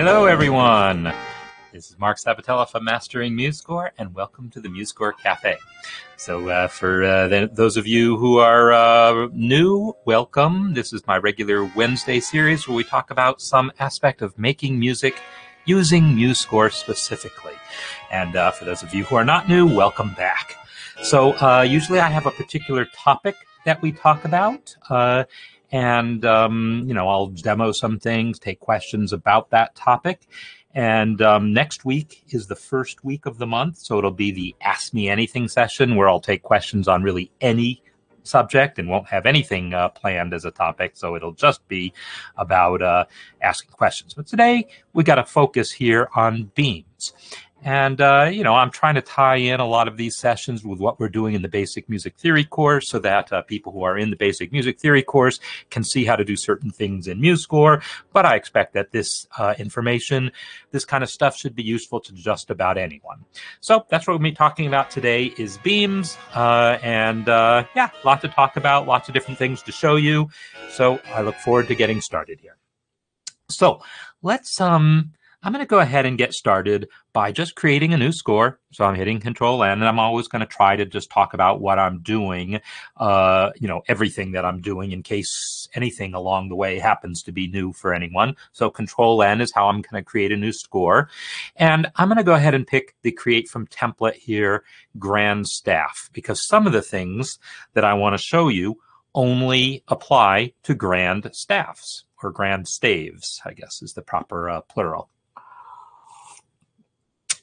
Hello, everyone. This is Marc Sabatella from Mastering MuseScore, and welcome to the MuseScore Café. So for those of you who are new, welcome. This is my regular Wednesday series where we talk about some aspect of making music using MuseScore specifically. And for those of you who are not new, welcome back. So usually I have a particular topic that we talk about, and I'll demo some things, take questions about that topic. And next week is the first week of the month, so it'll be the Ask Me Anything session where I'll take questions on really any subject and won't have anything planned as a topic, so it'll just be about asking questions. But today we got to focus here on beams. And, I'm trying to tie in a lot of these sessions with what we're doing in the basic music theory course so that people who are in the basic music theory course can see how to do certain things in MuseScore. But I expect that this information, this kind of stuff should be useful to just about anyone. So that's what we'll be talking about today is beams. Yeah, lots to talk about, lots of different things to show you. So I look forward to getting started here. So let's I'm going to go ahead and get started by just creating a new score. So I'm hitting Control-N, and I'm always going to try to just talk about what I'm doing, everything that I'm doing in case anything along the way happens to be new for anyone. So Control-N is how I'm going to create a new score. And I'm going to go ahead and pick the Create From Template here, Grand Staff, because some of the things that I want to show you only apply to grand staffs, or grand staves, I guess is the proper plural.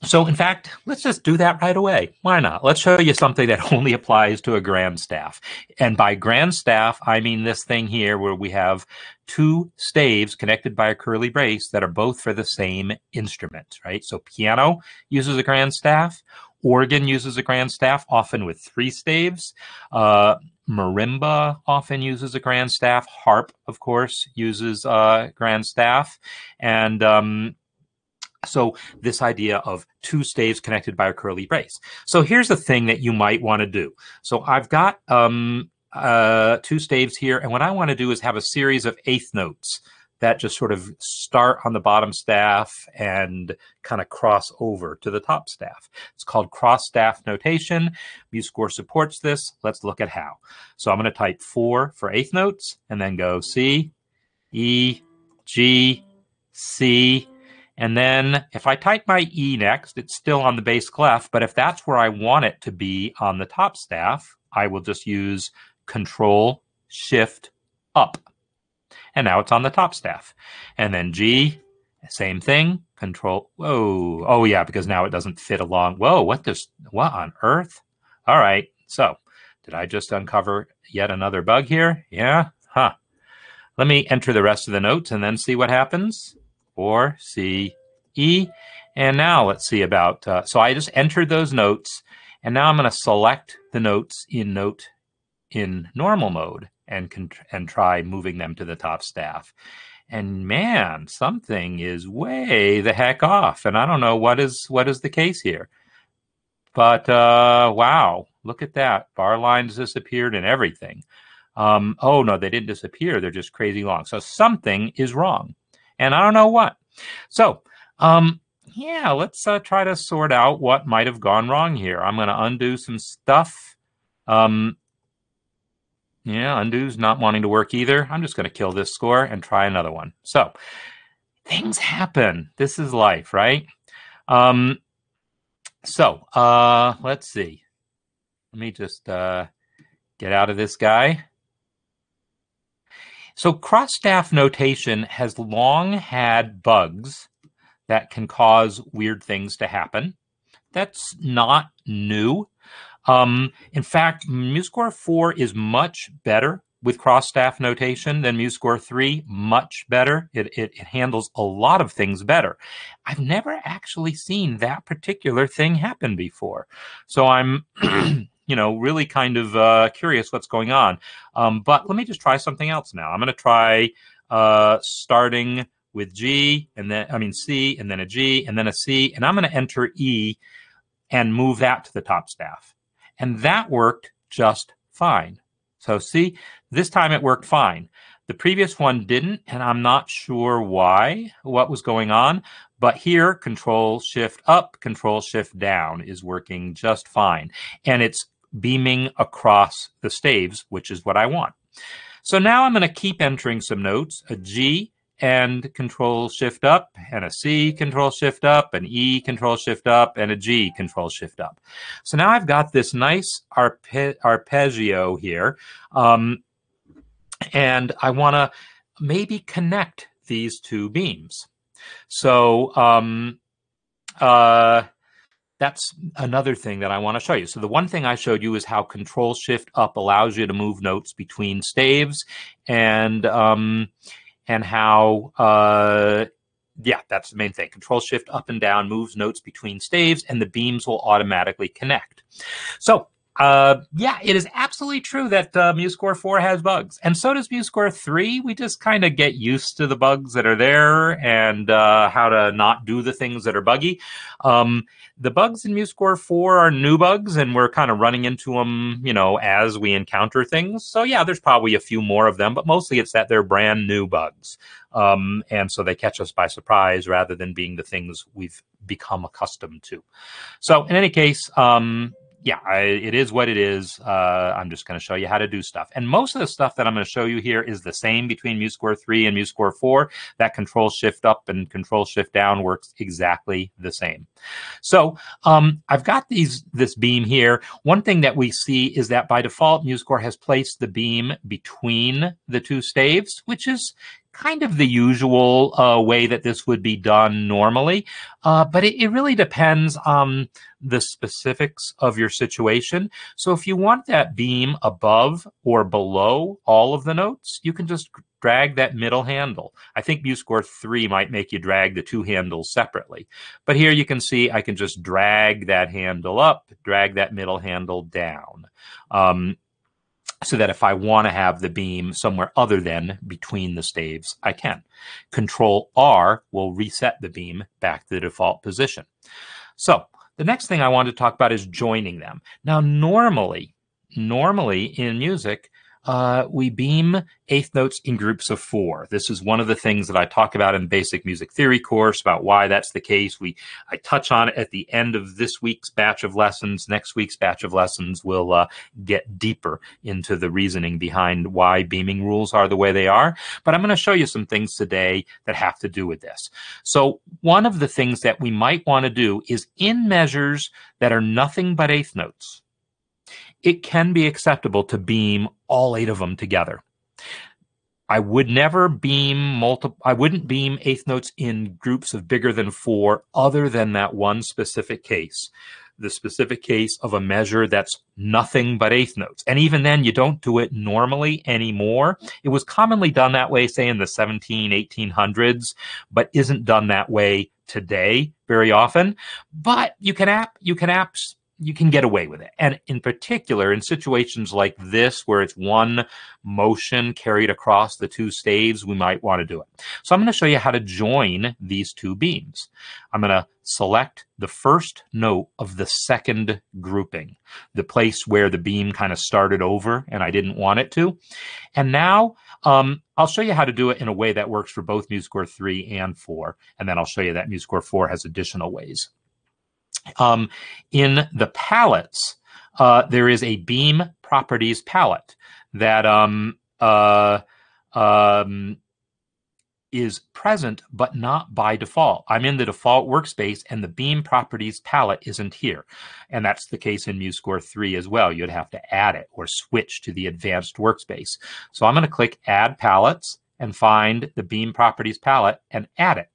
So in fact, let's just do that right away. Why not? Let's show you something that only applies to a grand staff. And by grand staff, I mean this thing here where we have two staves connected by a curly brace that are both for the same instrument, right? So piano uses a grand staff. Organ uses a grand staff, often with 3 staves. Marimba often uses a grand staff. Harp, of course, uses a grand staff. And so this idea of 2 staves connected by a curly brace. So here's the thing that you might want to do. So I've got 2 staves here, and what I want to do is have a series of eighth notes that just sort of start on the bottom staff and kind of cross over to the top staff. It's called cross staff notation. MuseScore supports this. Let's look at how. So I'm going to type 4 for eighth notes and then go C, E, G, C. And then if I type my E next, it's still on the bass clef, but if that's where I want it to be on the top staff, I will just use Control Shift Up. And now it's on the top staff. And then G, same thing, Control, whoa, oh yeah, because now it doesn't fit along. Whoa, what on earth? All right, so did I just uncover yet another bug here? Yeah, huh. Let me enter the rest of the notes and then see what happens. 4, C, E, and now let's see about, so I just entered those notes, and now I'm going to select the notes in normal mode and try moving them to the top staff. And man, something is way the heck off, and I don't know what is the case here. But wow, look at that. Bar lines disappeared and everything. Oh no, they didn't disappear. They're just crazy long. So something is wrong. And I don't know what. So, yeah, let's try to sort out what might have gone wrong here. I'm going to undo some stuff. Yeah, undo's not wanting to work either. I'm just going to kill this score and try another one. So, things happen. This is life, right? Let's see. Let me just get out of this guy. So cross-staff notation has long had bugs that can cause weird things to happen. That's not new. In fact, MuseScore 4 is much better with cross-staff notation than MuseScore 3, much better. It handles a lot of things better. I've never actually seen that particular thing happen before. So I'm really kind of curious what's going on. But let me just try something else now. I'm going to try starting with G, and then, C, and then a G, and then a C, and I'm going to enter E and move that to the top staff. And that worked just fine. So see, this time it worked fine. The previous one didn't, and I'm not sure why, what was going on. But here, Control Shift up, Control Shift down is working just fine. And it's beaming across the staves, which is what I want. So now I'm going to keep entering some notes, a G and Control Shift up, and a C, Control Shift up, an E, Control Shift up, and a G, Control Shift up. So now I've got this nice arpeggio here. And I want to maybe connect these two beams. So that's another thing that I want to show you. So the one thing I showed you is how Control Shift up allows you to move notes between staves, and how yeah, that's the main thing. Control Shift up and down moves notes between staves, and the beams will automatically connect. So yeah, it is absolutely true that MuseScore 4 has bugs, and so does MuseScore 3. We just kind of get used to the bugs that are there and how to not do the things that are buggy. The bugs in MuseScore 4 are new bugs, and we're kind of running into them, you know, as we encounter things. So yeah, there's probably a few more of them, but mostly it's that they're brand new bugs. And so they catch us by surprise rather than being the things we've become accustomed to. So in any case, yeah, it is what it is. I'm just going to show you how to do stuff. And most of the stuff that I'm going to show you here is the same between MuseScore 3 and MuseScore 4. That Control Shift up and Control Shift down works exactly the same. So I've got this beam here. One thing that we see is that by default, MuseScore has placed the beam between the two staves, which is kind of the usual way that this would be done normally. But it really depends on the specifics of your situation. So if you want that beam above or below all of the notes, you can just drag that middle handle. I think MuseScore 3 might make you drag the two handles separately. But here you can see I can just drag that handle up, drag that middle handle down. So that if I want to have the beam somewhere other than between the staves, I can. Control R will reset the beam back to the default position. So the next thing I want to talk about is joining them. Now, normally in music, we beam eighth notes in groups of 4. This is one of the things that I talk about in the basic music theory course about why that's the case. I touch on it at the end of this week's batch of lessons. Next week's batch of lessons will get deeper into the reasoning behind why beaming rules are the way they are. But I'm going to show you some things today that have to do with this. So one of the things that we might want to do is in measures that are nothing but eighth notes, it can be acceptable to beam all 8 of them together. I would never beam I wouldn't beam eighth notes in groups of bigger than 4 other than that one specific case. The specific case of a measure that's nothing but eighth notes. And even then, you don't do it normally anymore. It was commonly done that way, say in the 1800s, but isn't done that way today very often. But you can get away with it. And in particular, in situations like this, where it's one motion carried across the two staves, we might want to do it. So I'm going to show you how to join these two beams. I'm going to select the first note of the second grouping, the place where the beam kind of started over and I didn't want it to. And now I'll show you how to do it in a way that works for both MuseScore 3 and 4. And then I'll show you that MuseScore 4 has additional ways. In the palettes, there is a beam properties palette that is present, but not by default. I'm in the default workspace, and the beam properties palette isn't here. And that's the case in MuseScore 3 as well. You'd have to add it or switch to the advanced workspace. So I'm going to click Add Palettes and find the beam properties palette and add it.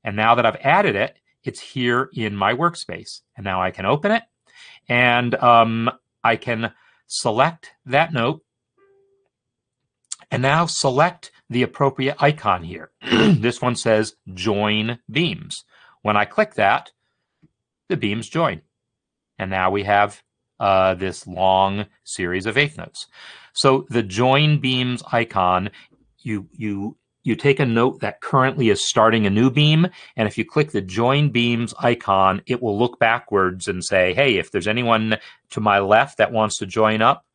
And now that I've added it, it's here in my workspace. And now I can open it, and I can select that note, and now select the appropriate icon here. This one says Join Beams. When I click that, the beams join. And now we have this long series of eighth notes. So the Join Beams icon, you take a note that currently is starting a new beam, and if you click the Join Beams icon, it will look backwards and say, hey, if there's anyone to my left that wants to join up,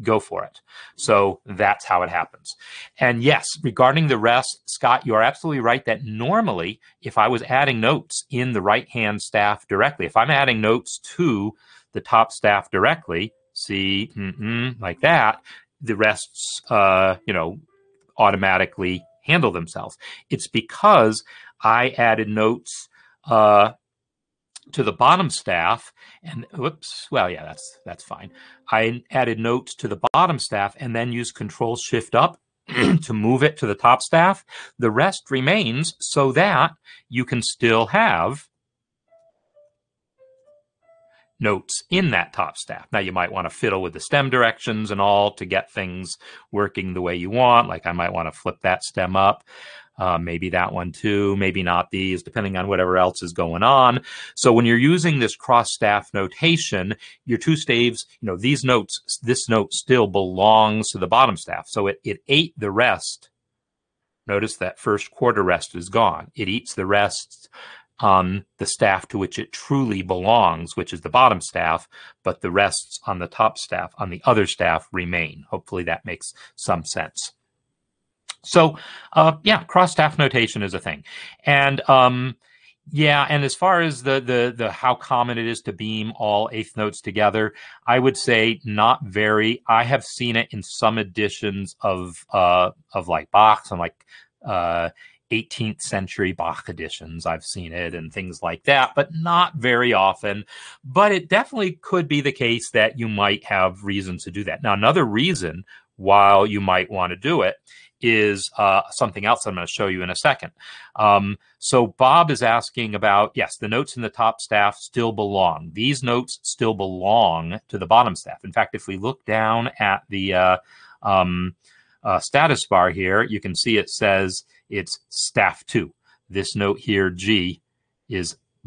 go for it. So that's how it happens. And yes, regarding the rest, Scott, you're absolutely right that normally if I was adding notes in the right-hand staff directly, if I'm adding notes to the top staff directly, see, like that, the rests, automatically handle themselves. It's because I added notes to the bottom staff, and that's fine. I added notes to the bottom staff and then used Control-Shift-Up to move it to the top staff. The rest remains so that you can still have notes in that top staff. Now, you might want to fiddle with the stem directions and all to get things working the way you want. Like I might want to flip that stem up. Maybe that one too, maybe not these, depending on whatever else is going on. So when you're using this cross-staff notation, your two staves, these notes, this note still belongs to the bottom staff. So it ate the rest. Notice that first quarter rest is gone. It eats the rest on the staff to which it truly belongs, which is the bottom staff, but the rests on the top staff, on the other staff, remain. Hopefully that makes some sense. So, cross-staff notation is a thing. And, and as far as the how common it is to beam all eighth notes together, I would say not very. I have seen it in some editions of like Bach's and like 18th century Bach editions. I've seen it and things like that, but not very often. But it definitely could be the case that you might have reasons to do that. Now, another reason why you might want to do it is something else I'm going to show you in a second. So Bob is asking about, yes, the notes in the top staff still belong. These notes still belong to the bottom staff. In fact, if we look down at the status bar here, you can see it says it's staff 2. This note here, G,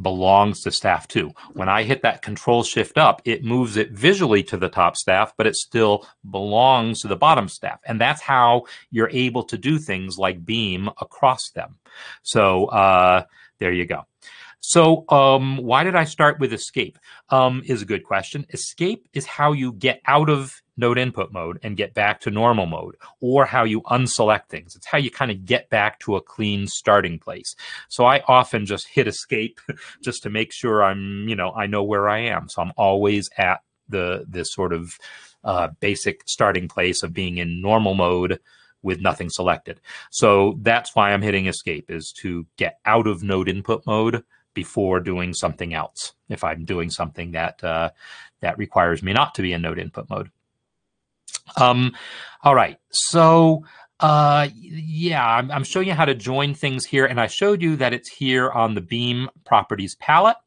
belongs to staff 2. When I hit that Control-Shift-Up, it moves it visually to the top staff, but it still belongs to the bottom staff. And that's how you're able to do things like beam across them. So there you go. So why did I start with escape? Is a good question. Escape is how you get out of node input mode and get back to normal mode, or how you unselect things. It's how you kind of get back to a clean starting place. So I often just hit escape just to make sure I know where I am. So I'm always at this sort of basic starting place of being in normal mode with nothing selected. So that's why I'm hitting escape, is to get out of node input mode before doing something else, if I'm doing something that that requires me not to be in node input mode. All right, so I'm showing you how to join things here, and I showed you that it's here on the beam properties palette.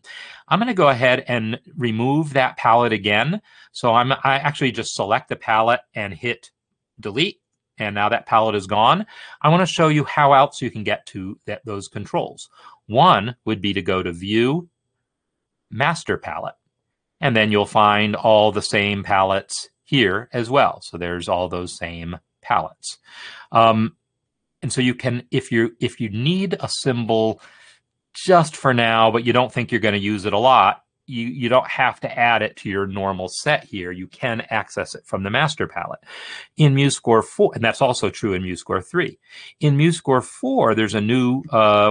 I'm going to go ahead and remove that palette again. So I actually just select the palette and hit delete, and now that palette is gone. I want to show you how else you can get to those controls. One would be to go to View, Master Palette, and then you'll find all the same palettes here as well. So there's all those same palettes. And so you can, if you need a symbol just for now, but you don't think you're going to use it a lot, you don't have to add it to your normal set here. You can access it from the master palette. In MuseScore 4, and that's also true in MuseScore 3. In MuseScore 4, there's a new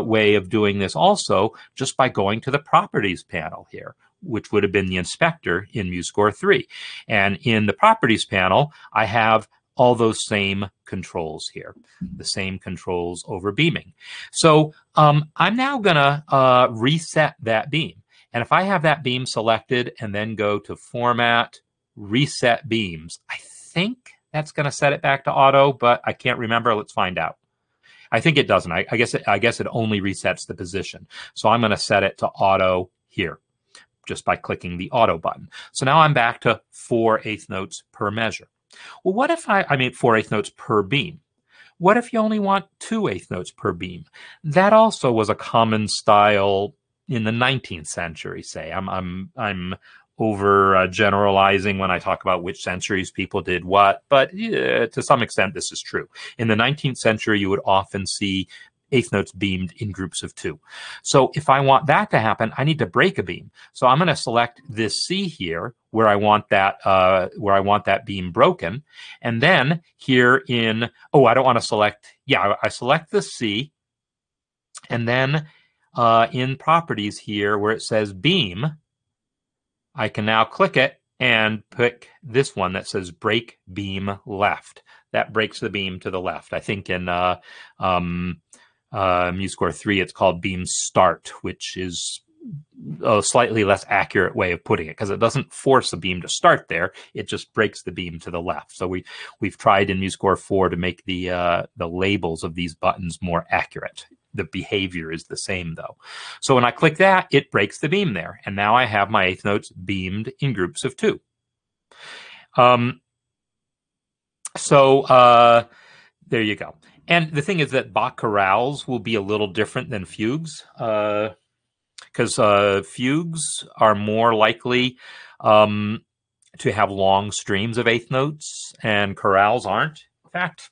way of doing this also, just by going to the properties panel here, which would have been the inspector in MuseScore 3. And in the properties panel, I have all those same controls here, the same controls over beaming. So I'm now going to reset that beam. And if I have that beam selected and then go to Format, Reset Beams, I think that's going to set it back to auto, but I can't remember. Let's find out. I think it doesn't. I guess it only resets the position. So I'm going to set it to auto here, just by clicking the auto button. So now I'm back to 4/8 notes per measure. Well, what if I mean 4/8 notes per beam? What if you only want 2/8 notes per beam? That also was a common style in the 19th century, say. I'm over generalizing when I talk about which centuries people did what, but to some extent this is true. In the 19th century, you would often see eighth notes beamed in groups of 2. So if I want that to happen, I need to break a beam. So I'm going to select this C here where I want that beam broken. And then here in, I don't want to select, I select the C. And then in properties here where it says beam, I can now click it and pick this one that says break beam left. That breaks the beam to the left. I think in MuseScore 3 it's called beam start, which is a slightly less accurate way of putting it because it doesn't force a beam to start there. It just breaks the beam to the left. So we've tried in MuseScore 4 to make the labels of these buttons more accurate. The behavior is the same though. So when I click that, it breaks the beam there. And now I have my eighth notes beamed in groups of 2. There you go. And the thing is that Bach chorales will be a little different than fugues because fugues are more likely to have long streams of eighth notes and chorales aren't. In fact,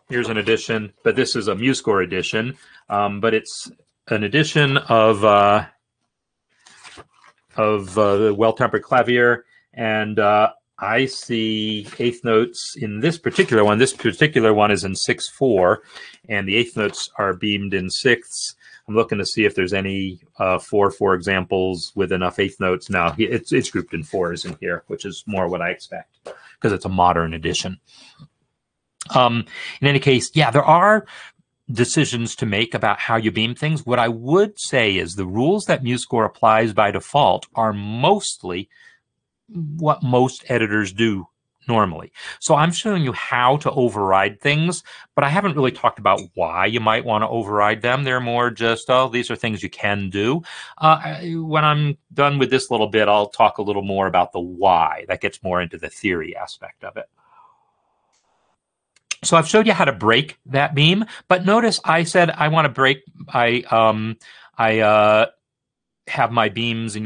here's an edition, but this is a MuseScore edition, but it's an edition of the well-tempered clavier, and I see eighth notes in this particular one. This particular one is in 6/4, and the eighth notes are beamed in sixths. I'm looking to see if there's any 4/4 examples with enough eighth notes. Now it's grouped in 4s in here, which is more what I expect because it's a modern edition. In any case, there are decisions to make about how you beam things. What I would say is the rules that MuseScore applies by default are mostly what most editors do normally. So I'm showing you how to override things, but I haven't really talked about why you might want to override them. They're more just, these are things you can do. When I'm done with this little bit, I'll talk a little more about the why. That gets more into the theory aspect of it. So I've showed you how to break that beam, but notice I said I want to break. I have my beams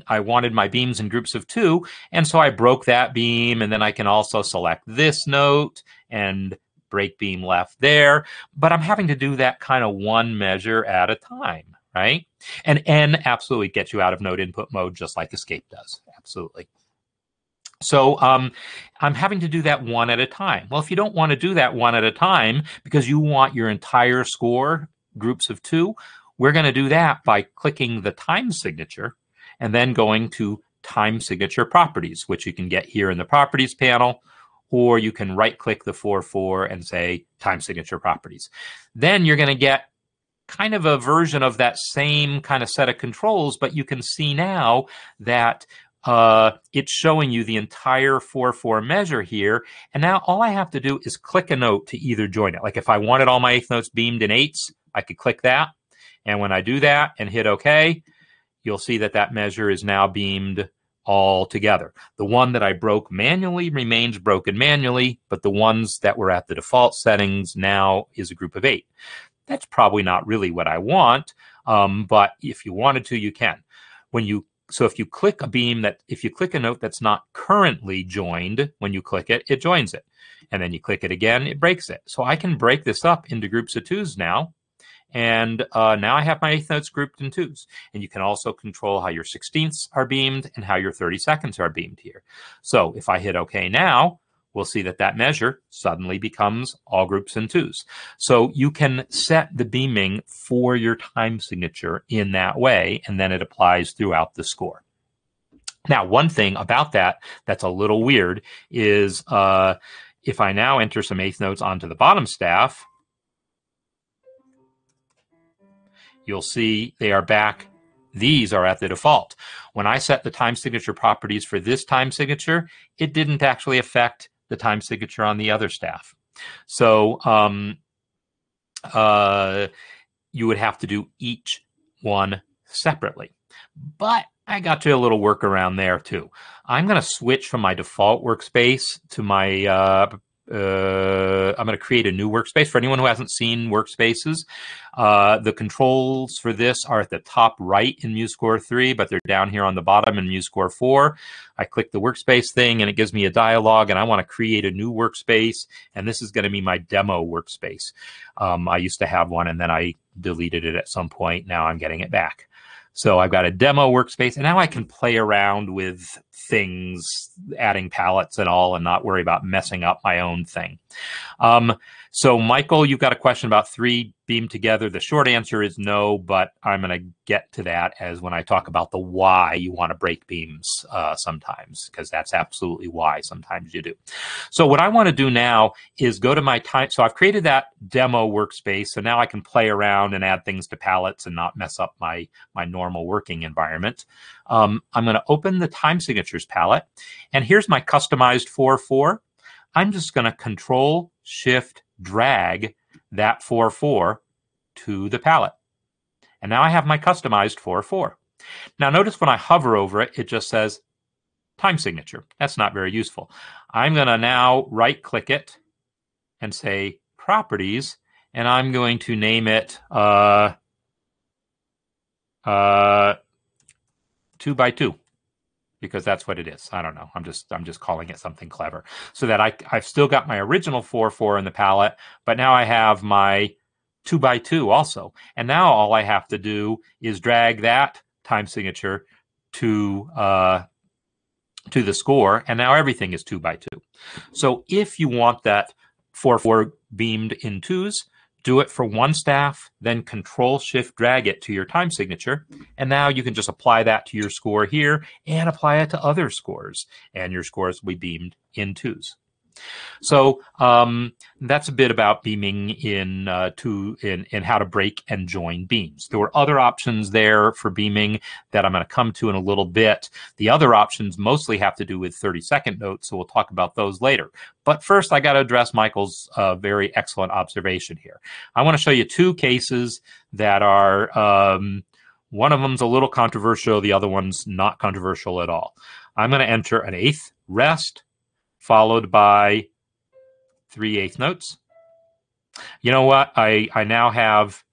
I wanted my beams in groups of 2, and so I broke that beam, and then I can also select this note and break beam left there. But I'm having to do that kind of one measure at a time, right? And N absolutely gets you out of note input mode just like escape does, absolutely. So I'm having to do that one at a time. Well, if you don't want to do that one at a time because you want your entire score, groups of 2, we're going to do that by clicking the time signature and then going to time signature properties, which you can get here in the properties panel, or you can right-click the 4/4 and say time signature properties. Then you're going to get kind of a version of that same kind of set of controls, but you can see now that it's showing you the entire 4/4 measure here. And now all I have to do is click a note to either join it. Like if I wanted all my eighth notes beamed in 8s, I could click that. And when I do that and hit OK, you'll see that that measure is now beamed all together. The one that I broke manually remains broken manually, but the ones that were at the default settings now is a group of 8. That's probably not really what I want, but if you wanted to, you can. So if you click a beam if you click a note that's not currently joined, when you click it, it joins it. And then you click it again, it breaks it. So I can break this up into groups of 2s now. And now I have my eighth notes grouped in 2s. And you can also control how your 16ths are beamed and how your 32nds are beamed here. So if I hit OK now, we'll see that that measure suddenly becomes all groups in 2s. So you can set the beaming for your time signature in that way, and then it applies throughout the score. Now, one thing about that that's a little weird is if I now enter some eighth notes onto the bottom staff, you'll see they are back. These are at the default. When I set the time signature properties for this time signature, it didn't actually affect the time signature on the other staff. So you would have to do each one separately. But I got you a little workaround there too. I'm going to switch from my default workspace to my create a new workspace. For anyone who hasn't seen workspaces, the controls for this are at the top right in MuseScore 3, but they're down here on the bottom in MuseScore 4. I click the workspace thing and it gives me a dialog, and I want to create a new workspace, and this is going to be my demo workspace. I used to have one and then I deleted it at some point. Now I'm getting it back. So I've got a demo workspace, and now I can play around with things, adding palettes and all, and not worry about messing up my own thing. So Michael, you've got a question about 3 beamed together. The short answer is no, but I'm going to get to that as when I talk about the why you want to break beams sometimes, because that's absolutely why sometimes you do. So what I want to do now is go to my time. So I've created that demo workspace, so now I can play around and add things to palettes and not mess up my normal working environment. I'm going to open the time signatures palette, and here's my customized 4/4. I'm just going to Control Shift drag that 4/4 to the palette. And now I have my customized 4/4. Now notice when I hover over it, it just says time signature. That's not very useful. I'm going to now right click it and say properties, and I'm going to name it 2x2. Because that's what it is. I don't know. I'm just calling it something clever, so that I've still got my original 4/4 in the palette, but now I have my 2x2 also. And now all I have to do is drag that time signature to the score, and now everything is 2x2. So if you want that 4/4 beamed in 2s, do it for one staff, then Control Shift drag it to your time signature, and now you can just apply that to your score here and apply it to other scores, and your scores will be beamed in 2s. So that's a bit about beaming in how to break and join beams. There were other options there for beaming that I'm going to come to in a little bit. The other options mostly have to do with 30-second notes, so we'll talk about those later. But first, I got to address Michael's very excellent observation here. I want to show you 2 cases that are, one of them's a little controversial, the other one's not controversial at all. I'm going to enter an 1/8 rest, followed by 3/8 notes. You know what? I now have,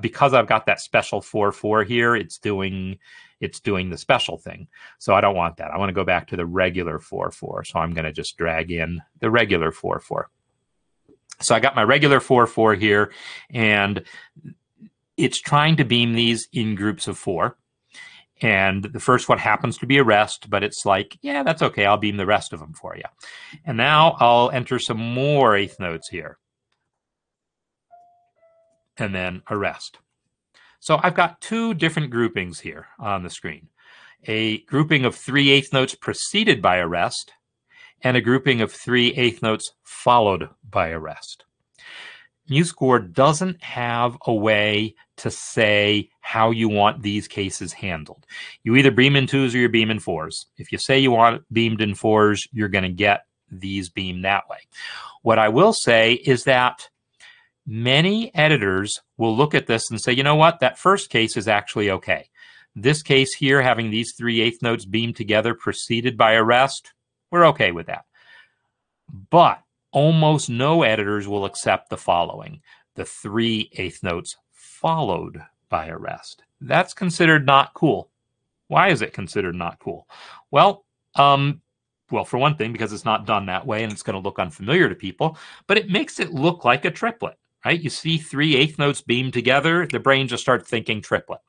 because I've got that special 4/4 here, it's doing the special thing. So I don't want that. I want to go back to the regular 4/4. So I'm going to just drag in the regular 4/4. So I got my regular 4/4 here, and it's trying to beam these in groups of 4. And the first one happens to be a rest, but it's like, yeah, that's okay. I'll beam the rest of them for you. And now I'll enter some more 1/8 notes here. And then a rest. So I've got 2 different groupings here on the screen. A grouping of 3/8 notes preceded by a rest, and a grouping of 3/8 notes followed by a rest. MuseScore doesn't have a way to say how you want these cases handled. You either beam in 2s or you beam in 4s. If you say you want it beamed in 4s, you're going to get these beamed that way. What I will say is that many editors will look at this and say, you know what, that first case is actually okay. This case here, having these 3/8 notes beamed together preceded by a rest, we're okay with that. But almost no editors will accept the following: the 3/8 notes followed by a rest. That's considered not cool. Why is it considered not cool? Well, for one thing, because it's not done that way and it's going to look unfamiliar to people, but it makes it look like a triplet, right? You see 3/8 notes beamed together, the brain just starts thinking triplet.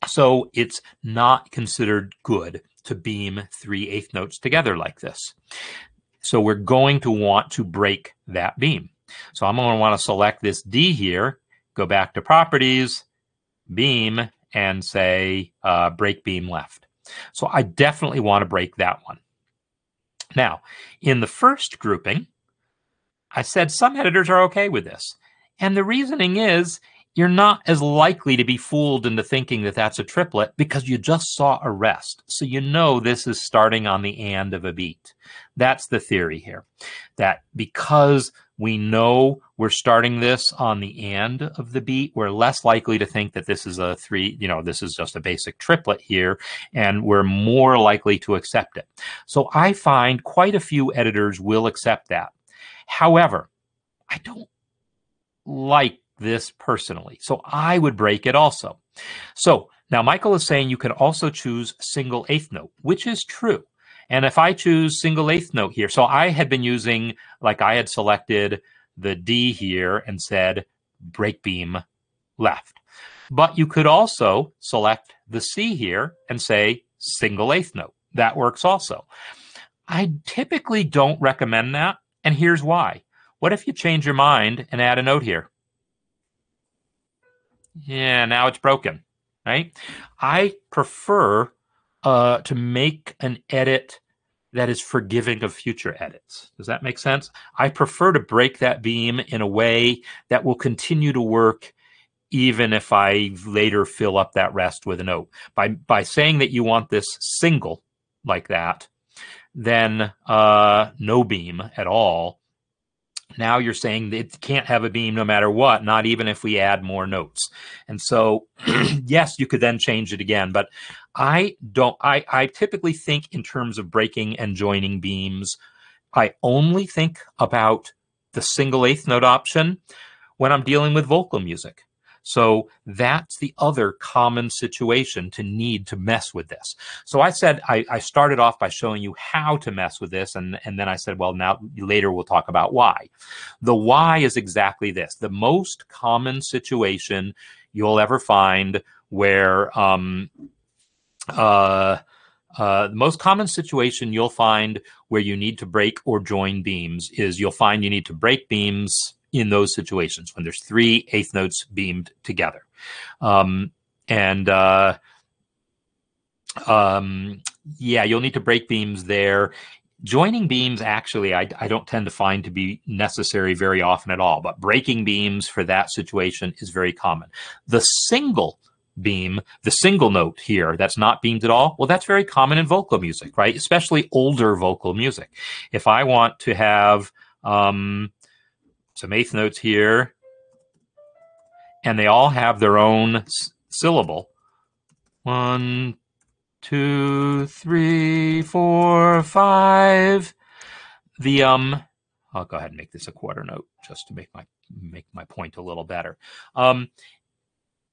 So it's not considered good to beam 3/8 notes together like this. So we're going to want to break that beam. So I'm going to want to select this D here, go back to Properties, Beam, and say Break Beam Left. So I definitely want to break that one. Now, in the first grouping, I said some editors are okay with this. And the reasoning is you're not as likely to be fooled into thinking that that's a triplet because you just saw a rest. So you know this is starting on the and of a beat. That's the theory here. That because we know we're starting this on the and of the beat, we're less likely to think that this is a three, this is just a basic triplet here, and we're more likely to accept it. So I find quite a few editors will accept that. However, I don't like this personally, so I would break it also. So now Michael is saying you can also choose single eighth note, which is true. And if I choose single eighth note here, so I had been using, like I had selected the D here and said break beam left. But you could also select the C here and say single eighth note. That works also. I typically don't recommend that, and here's why. What if you change your mind and add a note here? Yeah, now it's broken, right? I prefer to make an edit that is forgiving of future edits. Does that make sense? I prefer to break that beam in a way that will continue to work even if I later fill up that rest with a note. By saying that you want this single like that, then no beam at all. Now you're saying that it can't have a beam no matter what, not even if we add more notes. And so, yes, you could then change it again. But I typically think in terms of breaking and joining beams. I only think about the single eighth note option when I'm dealing with vocal music. So that's the other common situation to need to mess with this. So I said, I started off by showing you how to mess with this. And then I said, well, now later we'll talk about why. The why is exactly this. The most common situation you'll ever find where, the most common situation you'll find where you need to break or join beams is you'll find you need to break beams in those situations when there's three eighth notes beamed together. Yeah, you'll need to break beams there. Joining beams, actually, I don't tend to find to be necessary very often at all, but breaking beams for that situation is very common. The single beam, the single note here that's not beamed at all, well, that's very common in vocal music, right? Especially older vocal music. If I want to have some eighth notes here, and they all have their own syllable. 1, 2, 3, 4, 5. I'll go ahead and make this a quarter note just to make my point a little better.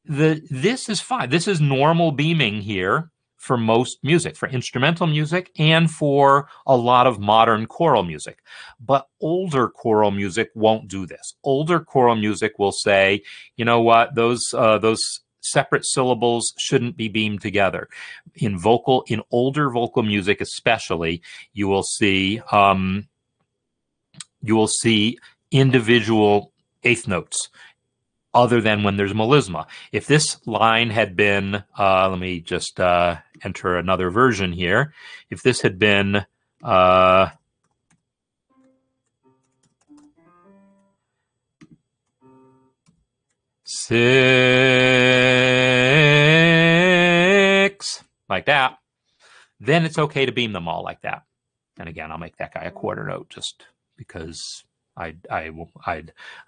This is fine. This is normal beaming here for most music, for instrumental music and for a lot of modern choral music. But older choral music won't do this. Older choral music will say, you know what, those separate syllables shouldn't be beamed together. In older vocal music especially, you will see individual eighth notes, other than when there's melisma. If this line had been, let me just enter another version here. If this had been six, like that, then it's okay to beam them all like that. And again, I'll make that guy a quarter note just because I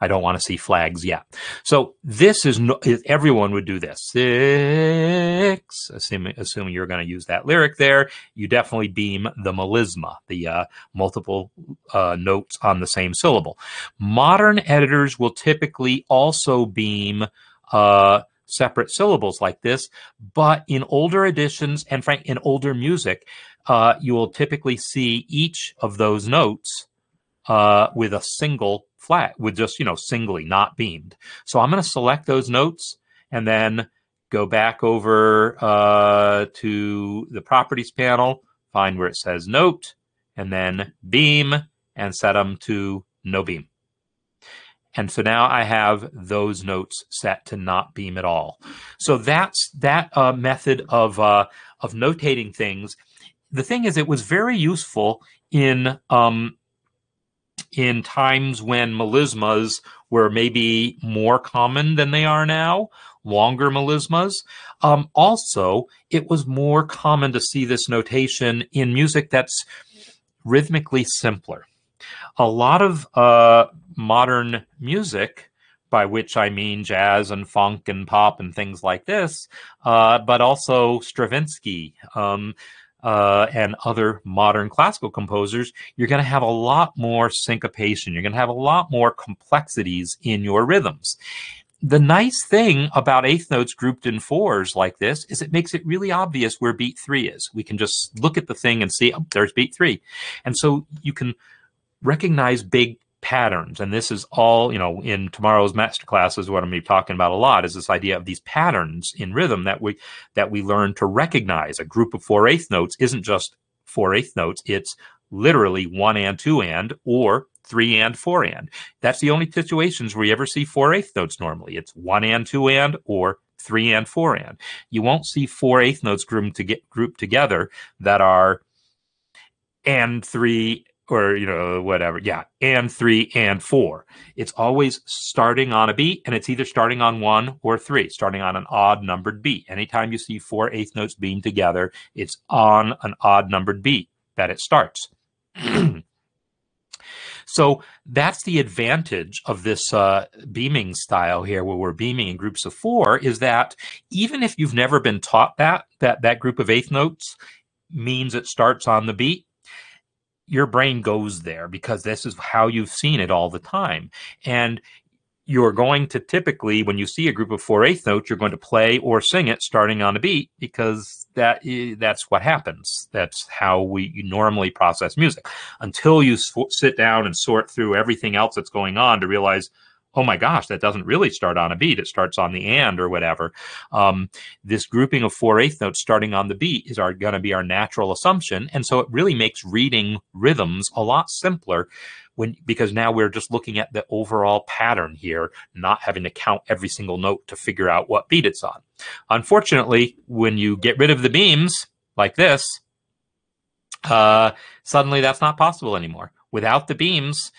don't want to see flags yet. So this is everyone would do this. 6, assuming you're going to use that lyric there, you definitely beam the melisma, the multiple notes on the same syllable. Modern editors will typically also beam separate syllables like this, but in older editions and in older music, you will typically see each of those notes with a single flat, with just, singly, not beamed. So I'm going to select those notes and then go back over to the properties panel, find where it says note, and then beam, and set them to no beam. And so now I have those notes set to not beam at all. So that's that method of notating things. The thing is, it was very useful in times when melismas were maybe more common than they are now, longer melismas. Also, it was more common to see this notation in music that's rhythmically simpler. A lot of modern music, by which I mean jazz and funk and pop and things like this, but also Stravinsky and other modern classical composers, you're going to have a lot more syncopation. You're going to have a lot more complexities in your rhythms. The nice thing about eighth notes grouped in fours like this is it makes it really obvious where beat 3 is. We can just look at the thing and see, oh, there's beat 3. And so you can recognize big patterns. And this is all, in tomorrow's masterclass is what I'm going to be talking about a lot, is this idea of these patterns in rhythm that we learn to recognize. A group of 4/8 notes isn't just 4/8 notes. It's literally 1 and 2 and, or 3 and 4 and. That's the only situations where you ever see 4/8 notes normally. It's 1 and 2 and, or 3 and 4 and. You won't see 4/8 notes grouped together that are and 3 or whatever, and 3 and 4. It's always starting on a beat, and it's either starting on 1 or 3, starting on an odd numbered beat. Anytime you see 4/8 notes beamed together, it's on an odd numbered beat that it starts. So that's the advantage of this beaming style here, where we're beaming in groups of 4, is that even if you've never been taught that group of eighth notes means it starts on the beat, your brain goes there because this is how you've seen it all the time. And you're going to typically, when you see a group of 4/8 notes, you're going to play or sing it starting on a beat, because that's what happens. That's how we normally process music, until you sit down and sort through everything else that's going on to realize, oh my gosh, that doesn't really start on a beat. It starts on the and or whatever. This grouping of 4/8 notes starting on the beat is going to be our natural assumption. And so it really makes reading rhythms a lot simpler because now we're just looking at the overall pattern here, not having to count every single note to figure out what beat it's on. Unfortunately, when you get rid of the beams like this, suddenly that's not possible anymore. Without the beams,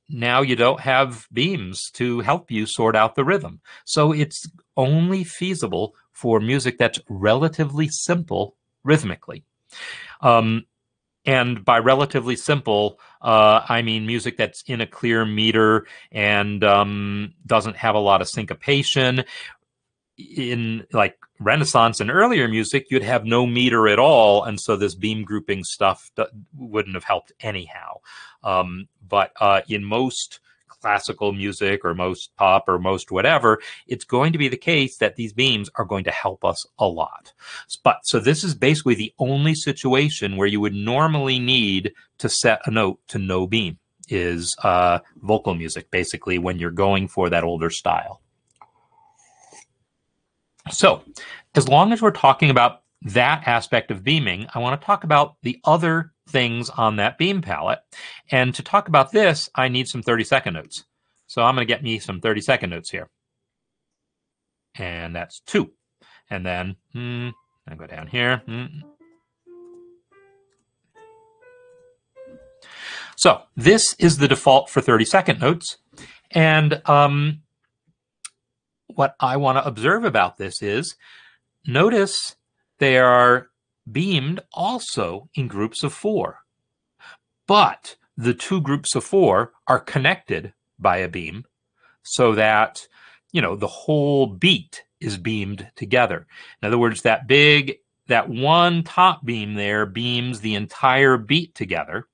now you don't have beams to help you sort out the rhythm. So it's only feasible for music that's relatively simple rhythmically. And by relatively simple, I mean music that's in a clear meter and doesn't have a lot of syncopation. In like Renaissance and earlier music, you'd have no meter at all, and so this beam grouping stuff wouldn't have helped anyhow. But in most classical music or most pop or most whatever, it's going to be the case that these beams are going to help us a lot. So this is basically the only situation where you would normally need to set a note to no beam, is vocal music, basically, when you're going for that older style. So as long as we're talking about that aspect of beaming, I want to talk about the other things on that beam palette. And to talk about this, I need some 30-second notes. So I'm going to get me some 30-second notes here. And that's 2. And then I go down here. So this is the default for 30-second notes. And what I want to observe about this is, notice they are beamed also in groups of 4. But the two groups of 4 are connected by a beam, so that, the whole beat is beamed together. In other words, that one top beam there beams the entire beat together.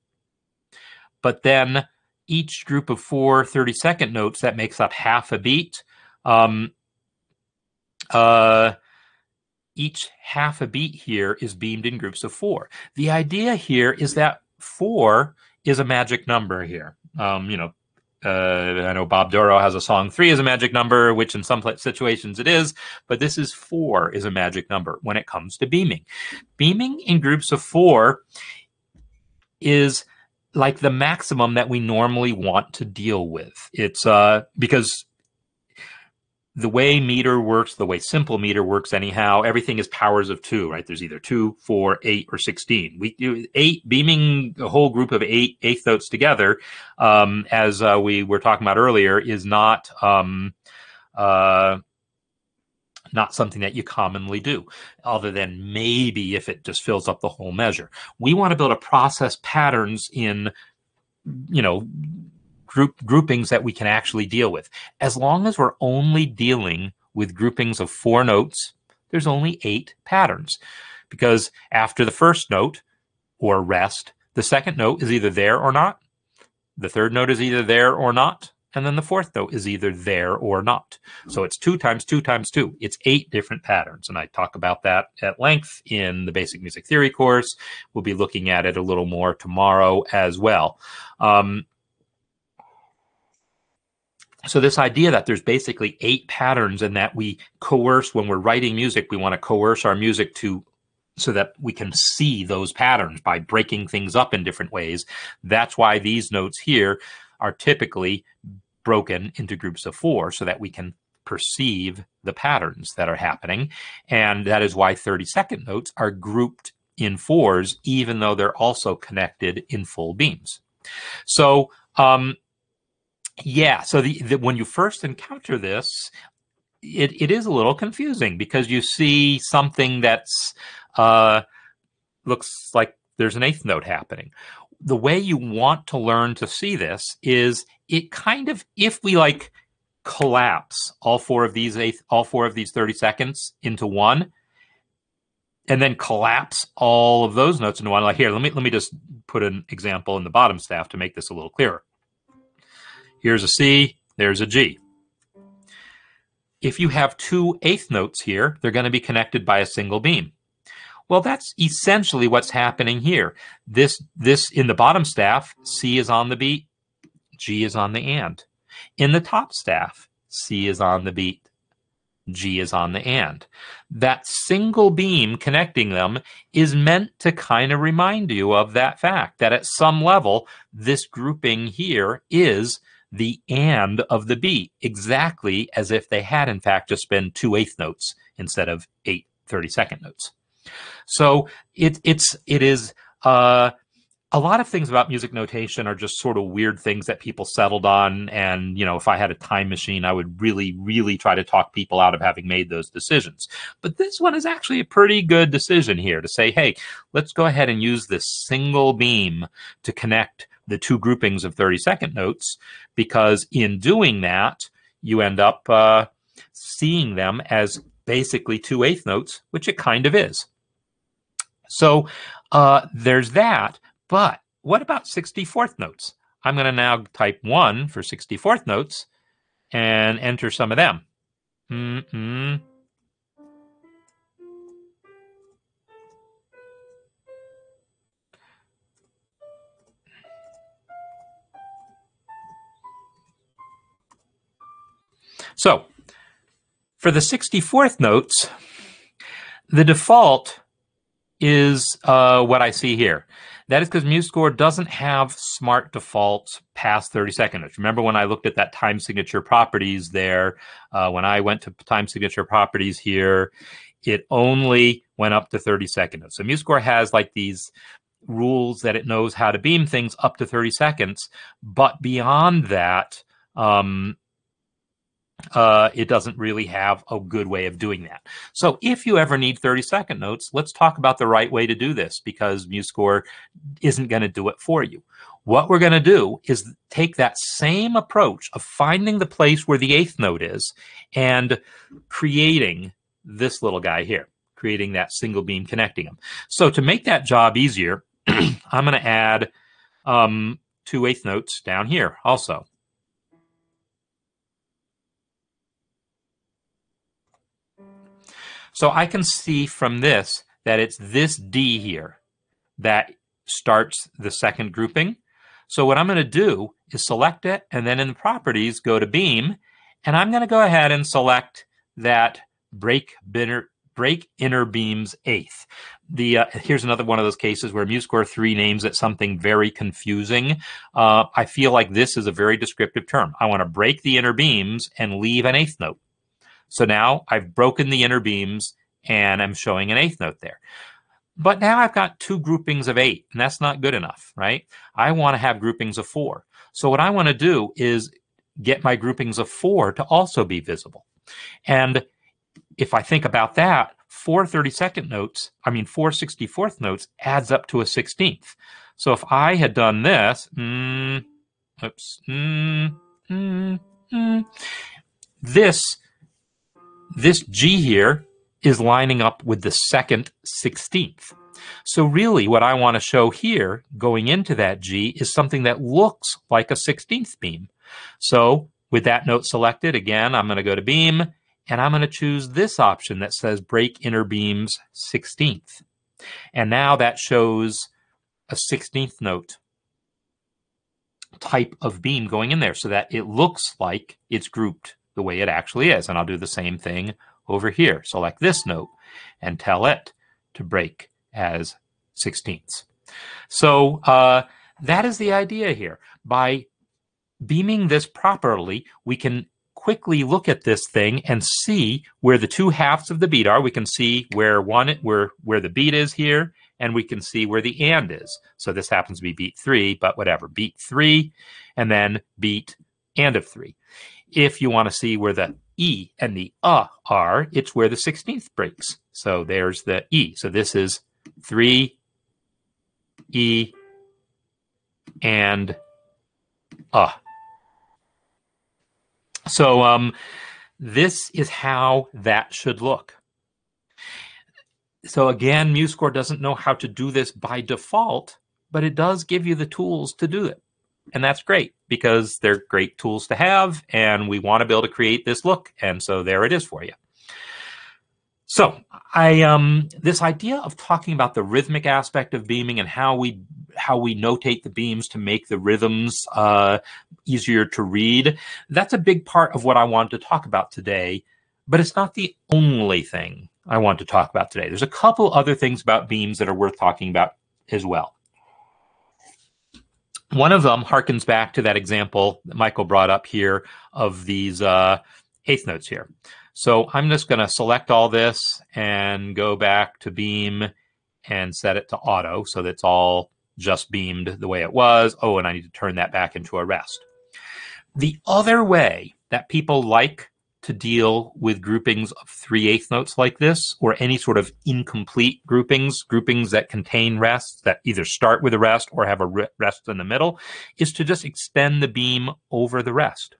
But then each group of 4 30-second notes, that makes up half a beat. Each half a beat here is beamed in groups of 4. The idea here is that 4 is a magic number here. I know Bob Dorough has a song, 3 is a magic number, which in some situations it is, but this is 4 is a magic number when it comes to beaming. Beaming in groups of 4 is like the maximum that we normally want to deal with. It's because the way meter works, the way simple meter works anyhow, everything is powers of 2, right? There's either 2, 4, 8, or 16. We do 8, beaming a whole group of 8 eighth notes together, as we were talking about earlier, is not something that you commonly do, other than maybe if it just fills up the whole measure. We want to be able to process patterns in you know, groupings that we can actually deal with. As long as we're only dealing with groupings of 4 notes, there's only 8 patterns, because after the first note or rest, the second note is either there or not, the third note is either there or not, and then the fourth note is either there or not. So it's 2 times 2 times 2. It's 8 different patterns, and I talk about that at length in the Basic Music Theory course. We'll be looking at it a little more tomorrow as well. So this idea that there's basically 8 patterns and that we coerce, when we're writing music, we want to coerce our music so that we can see those patterns by breaking things up in different ways. That's why these notes here are typically broken into groups of 4 so that we can perceive the patterns that are happening. And that is why 32nd notes are grouped in 4s, even though they're also connected in full beams. So, yeah, so when you first encounter this, it is a little confusing, because you see something that's looks like there's an 8th note happening. The way you want to learn to see this is it kind of, if we like collapse all 4 of these 30 seconds into one, and then collapse all of those notes into one. Like here, let me just put an example in the bottom staff to make this a little clearer. Here's a C, there's a G. If you have 2 8th notes here, they're going to be connected by a single beam. Well, that's essentially what's happening here. This in the bottom staff, C is on the beat, G is on the and. In the top staff, C is on the beat, G is on the and. That single beam connecting them is meant to kind of remind you of that fact, that at some level, this grouping here is the and of the beat, exactly as if they had in fact just been 2 8th notes instead of 8 32nd notes. So it is a lot of things about music notation are just sort of weird things that people settled on. And, if I had a time machine, I would really, really try to talk people out of having made those decisions. But this one is actually a pretty good decision here to say, hey, let's go ahead and use this single beam to connect the 2 groupings of 32nd notes, because in doing that, you end up seeing them as basically 2 8th notes, which it kind of is. So there's that. But what about 64th notes? I'm going to now type 1 for 64th notes and enter some of them. So for the 64th notes, the default is what I see here. That is because MuseScore doesn't have smart defaults past 32nd notes. Remember when I looked at that time signature properties there, when I went to time signature properties here, it only went up to 32nd notes. So MuseScore has like these rules that it knows how to beam things up to 30 seconds, but beyond that, it doesn't really have a good way of doing that. So if you ever need 32nd notes, let's talk about the right way to do this, because MuseScore isn't going to do it for you. What we're going to do is take that same approach of finding the place where the 8th note is and creating this little guy here, creating that single beam connecting them. So to make that job easier, I'm going to add 2 8th notes down here also. So I can see from this that it's this D here that starts the second grouping. So what I'm going to do is select it, and then in the properties, go to beam, and I'm going to go ahead and select that break inner beams 8th. Here's another one of those cases where MuseScore 3 names it something very confusing. I feel like this is a very descriptive term. I want to break the inner beams and leave an 8th note. So now I've broken the inner beams and I'm showing an 8th note there. But now I've got 2 groupings of 8, and that's not good enough, right? I want to have groupings of 4. So what I want to do is get my groupings of 4 to also be visible. And if I think about that, 4 64th notes adds up to a 16th. So if I had done this, this G here is lining up with the second 16th. So really what I want to show here going into that G is something that looks like a 16th beam. So with that note selected, again, I'm going to go to beam and I'm going to choose this option that says break inner beams 16th. And now that shows a 16th note type of beam going in there so that it looks like it's grouped the way it actually is. And I'll do the same thing over here. Select this note and tell it to break as 16ths. So that is the idea here. By beaming this properly, we can quickly look at this thing and see where the two halves of the beat are. We can see where the beat is here, and we can see where the and is. So this happens to be beat 3, but whatever, beat 3, and then beat and of 3. If you want to see where the E and the are, it's where the 16th breaks. So there's the E. So this is 3, E, and So this is how that should look. So again, MuseScore doesn't know how to do this by default, but it does give you the tools to do it. And that's great because they're great tools to have, and we want to be able to create this look. And so there it is for you. So this idea of talking about the rhythmic aspect of beaming and how we notate the beams to make the rhythms easier to read, that's a big part of what I wanted to talk about today, but it's not the only thing I want to talk about today. There's a couple other things about beams that are worth talking about as well. One of them harkens back to that example that Michael brought up here of these eighth notes here. So I'm just going to select all this and go back to beam and set it to auto so that's all just beamed the way it was. Oh, and I need to turn that back into a rest. The other way that people like to deal with groupings of 3/8 notes like this, or any sort of incomplete groupings that contain rests that either start with a rest or have a rest in the middle, is to just extend the beam over the rest.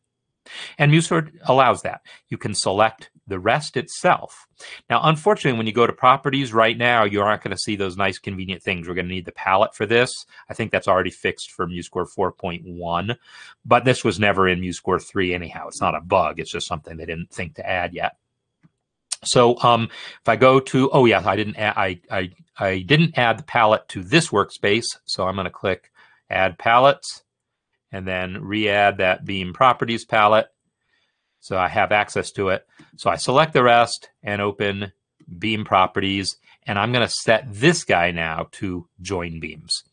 And MuseScore allows that. You can select the rest itself. Now, unfortunately, when you go to properties right now, you aren't going to see those nice convenient things. We're going to need the palette for this. I think that's already fixed for MuseScore 4.1, but this was never in MuseScore 3 anyhow. It's not a bug. It's just something they didn't think to add yet. So if I go to, oh yeah, I didn't add the palette to this workspace. So I'm going to click Add Palettes and then re-add that Beam Properties palette. So I have access to it. So I select the rest and open Beam Properties, and I'm going to set this guy now to Join Beams.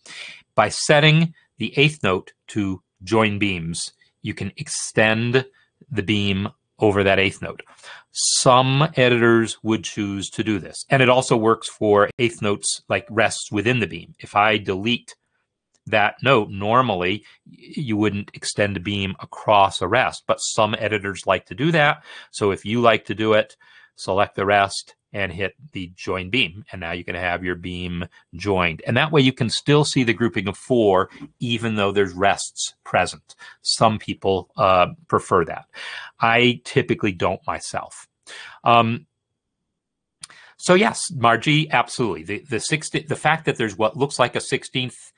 By setting the eighth note to Join Beams, you can extend the beam over that eighth note. Some editors would choose to do this, and it also works for eighth notes like rests within the beam. If I delete that note, normally you wouldn't extend a beam across a rest, but some editors like to do that. So if you like to do it, select the rest and hit the join beam, and now you can have your beam joined. And that way you can still see the grouping of 4 even though there's rests present. Some people prefer that. I typically don't myself. So yes, Margie, absolutely. The fact that there's what looks like a 16th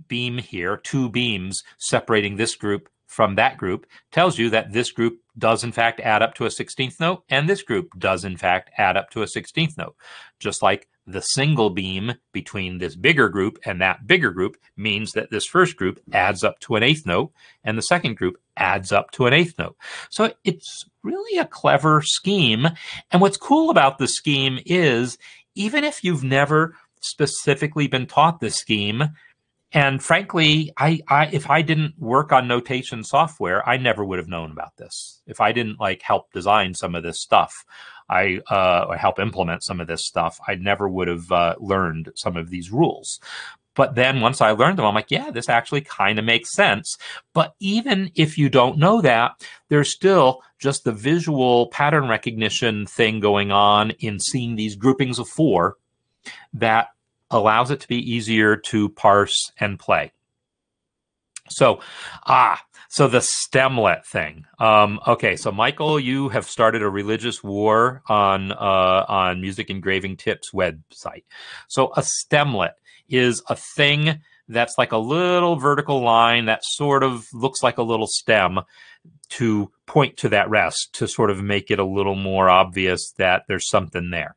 beam here, 2 beams separating this group from that group, tells you that this group does in fact add up to a 16th note, and this group does in fact add up to a 16th note. Just like the single beam between this bigger group and that bigger group means that this first group adds up to an 8th note, and the second group adds up to an 8th note. So it's really a clever scheme. And what's cool about the scheme is, even if you've never specifically been taught this scheme, and frankly, if I didn't work on notation software, I never would have known about this. If I didn't like help design some of this stuff, or help implement some of this stuff, I never would have learned some of these rules. But then once I learned them, I'm like, yeah, this actually kind of makes sense. But even if you don't know that, there's still just the visual pattern recognition thing going on in seeing these groupings of 4 that allows it to be easier to parse and play. So, so the stemlet thing. Okay, so Michael, you have started a religious war on Music Engraving Tips website. So a stemlet is a thing that's like a little vertical line that sort of looks like a little stem to point to that rest, to sort of make it a little more obvious that there's something there.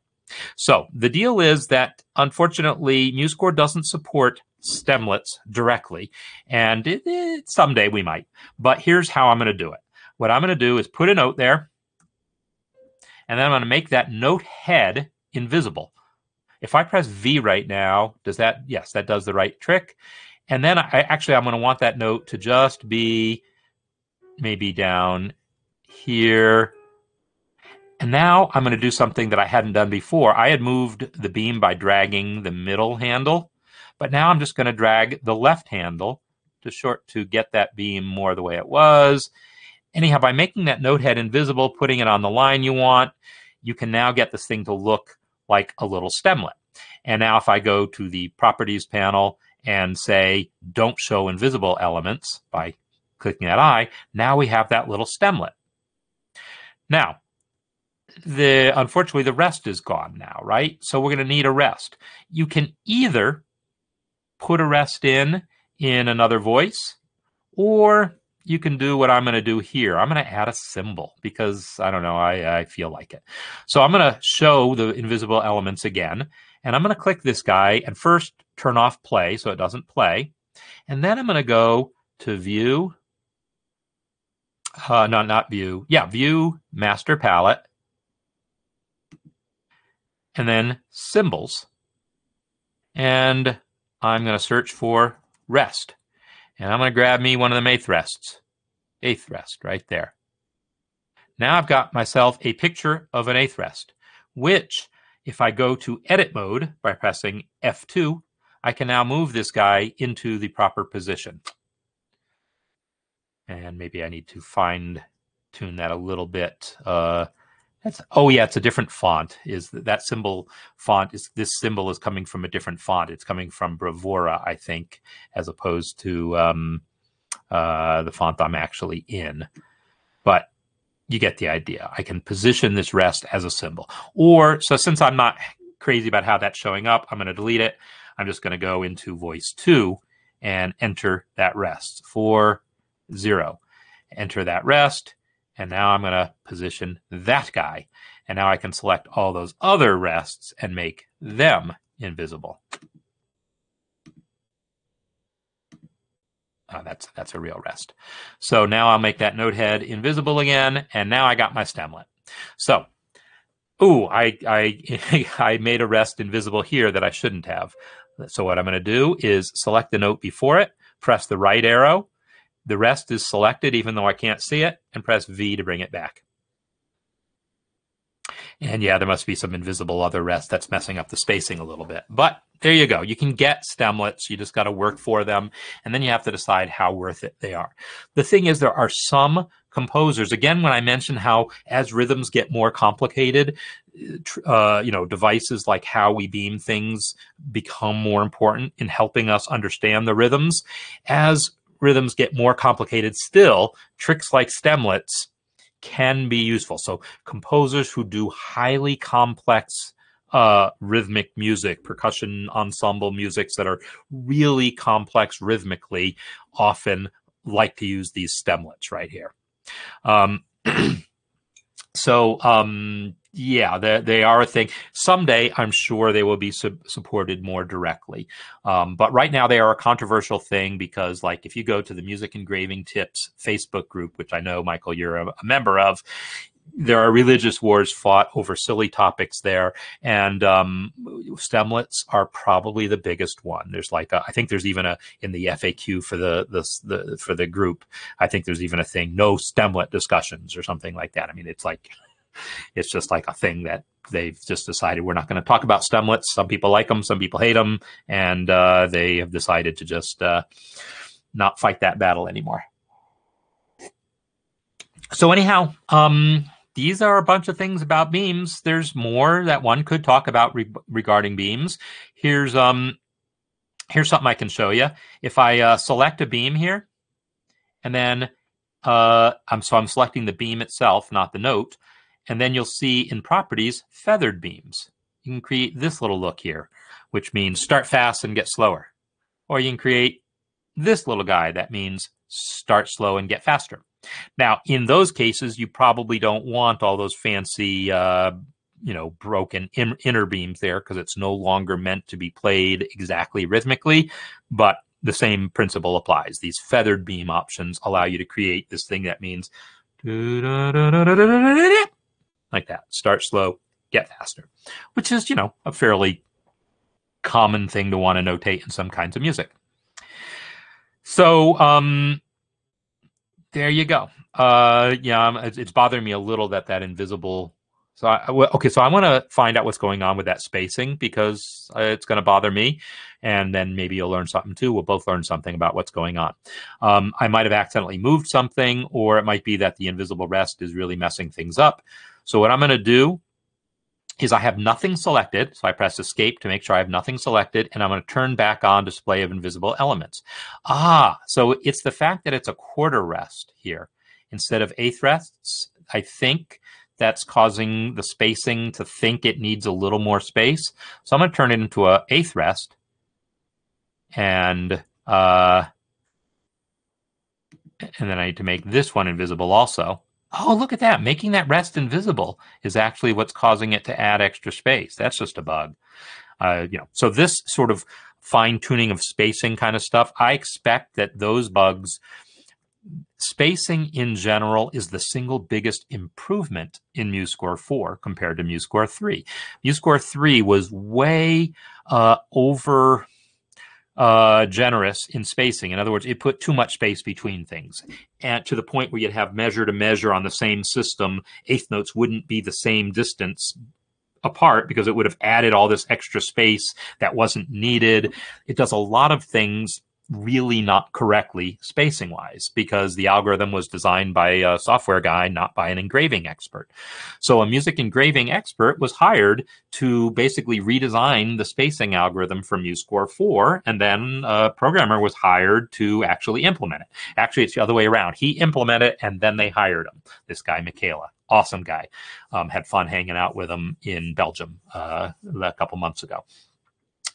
So the deal is that, unfortunately, MuseScore doesn't support stemlets directly, and someday we might. But here's how I'm going to do it. What I'm going to do is put a note there, and then I'm going to make that note head invisible. If I press V right now, does that? Yes, that does the right trick. And then I'm going to want that note to just be maybe down here. And now I'm going to do something that I hadn't done before. I had moved the beam by dragging the middle handle, but now I'm just going to drag the left handle to get that beam more the way it was. Anyhow, by making that note head invisible, putting it on the line you want, you can now get this thing to look like a little stemlet. And now if I go to the Properties panel and say, don't show invisible elements by clicking that eye, now we have that little stemlet. Now, unfortunately, the rest is gone now, right? So we're going to need a rest. You can either put a rest in another voice, or you can do what I'm going to do here. I'm going to add a symbol because, I don't know, I feel like it. So I'm going to show the invisible elements again, and I'm going to click this guy and first turn off play so it doesn't play. And then I'm going to go to View, not View, View, Master Palette, and then Symbols. And I'm going to search for Rest. And I'm going to grab me one of them eighth rests right there. Now I've got myself a picture of an eighth rest, which if I go to edit mode by pressing F2, I can now move this guy into the proper position. And maybe I need to fine tune that a little bit. It's a different font. That symbol font this symbol is coming from a different font. It's coming from Bravura, I think, as opposed to the font I'm actually in. But you get the idea. I can position this rest as a symbol. So since I'm not crazy about how that's showing up, I'm going to delete it. I'm just going to go into voice 2 and enter that rest. 4, 0. Enter that rest. And now I'm going to position that guy. And now I can select all those other rests and make them invisible. That's a real rest. So now I'll make that note head invisible again. And now I got my stemlet. So, I made a rest invisible here that I shouldn't have. So what I'm going to do is select the note before it, press the right arrow. The rest is selected even though I can't see it, and press V to bring it back. And yeah, there must be some invisible other rest that's messing up the spacing a little bit. But there you go. You can get stemlets. You just got to work for them. And then you have to decide how worth it they are. The thing is, there are some composers, again, when I mentioned how as rhythms get more complicated, devices like how we beam things become more important in helping us understand the rhythms. As rhythms get more complicated still, tricks like stemlets can be useful. So composers who do highly complex rhythmic music, percussion ensemble musics that are really complex rhythmically, often like to use these stemlets right here. Yeah, they are a thing. Someday, I'm sure they will be supported more directly. But right now, they are a controversial thing because, like, if you go to the Music Engraving Tips Facebook group, which I know, Michael, you're a member of, there are religious wars fought over silly topics there, and stemlets are probably the biggest one. There's like I think there's even in the FAQ for the group, I think there's even a thing, no stemlet discussions or something like that. I mean, it's just like a thing that they've just decided we're not going to talk about stemlets. Some people like them, some people hate them, and they have decided to just not fight that battle anymore. So anyhow, these are a bunch of things about beams. There's more that one could talk about regarding beams. Here's something I can show you. If I select a beam here, and then I'm selecting the beam itself, not the note, and then you'll see in properties feathered beams. You can create this little look here, which means start fast and get slower. Or you can create this little guy that means start slow and get faster. Now, in those cases, you probably don't want all those fancy, broken inner beams there, because it's no longer meant to be played exactly rhythmically, but the same principle applies. These feathered beam options allow you to create this thing that means like that. Start slow, get faster, which is, a fairly common thing to want to notate in some kinds of music. So there you go. It's bothering me a little that invisible. So I want to find out what's going on with that spacing, because it's going to bother me, and then maybe you'll learn something too. We'll both learn something about what's going on. I might have accidentally moved something, or it might be that the invisible rest is really messing things up. So what I'm going to do is I have nothing selected. So I press escape to make sure I have nothing selected, and I'm going to turn back on display of invisible elements. So it's the fact that it's a quarter rest here instead of eighth rests. I think that's causing the spacing to think it needs a little more space. So I'm going to turn it into an eighth rest, and then I need to make this one invisible also. Oh, look at that. Making that rest invisible is actually what's causing it to add extra space. That's just a bug. So this sort of fine-tuning of spacing kind of stuff, I expect that those bugs, spacing in general is the single biggest improvement in MuseScore 4 compared to MuseScore 3. MuseScore 3 was way over generous in spacing. In other words, it put too much space between things, and to the point where you'd have measure to measure on the same system, eighth notes wouldn't be the same distance apart because it would have added all this extra space that wasn't needed. It does a lot of things really not correctly spacing wise, because the algorithm was designed by a software guy, not by an engraving expert. So a music engraving expert was hired to basically redesign the spacing algorithm for MuseScore 4, and then a programmer was hired to actually implement it. Actually, it's the other way around. He implemented it, and then they hired him. This guy, Michaela, awesome guy. Had fun hanging out with him in Belgium a couple months ago.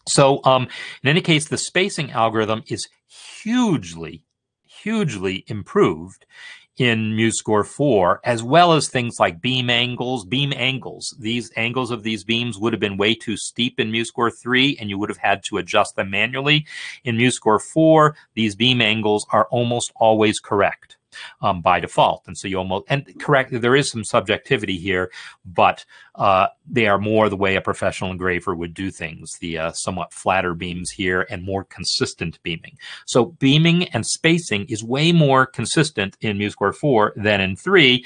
So in any case, the spacing algorithm is hugely, hugely improved in MuseScore 4, as well as things like beam angles. These angles of these beams would have been way too steep in MuseScore 3, and you would have had to adjust them manually. In MuseScore 4, these beam angles are almost always correct by default. And so there is some subjectivity here, but they are more the way a professional engraver would do things, the somewhat flatter beams here and more consistent beaming. So beaming and spacing is way more consistent in MuseScore 4 than in 3,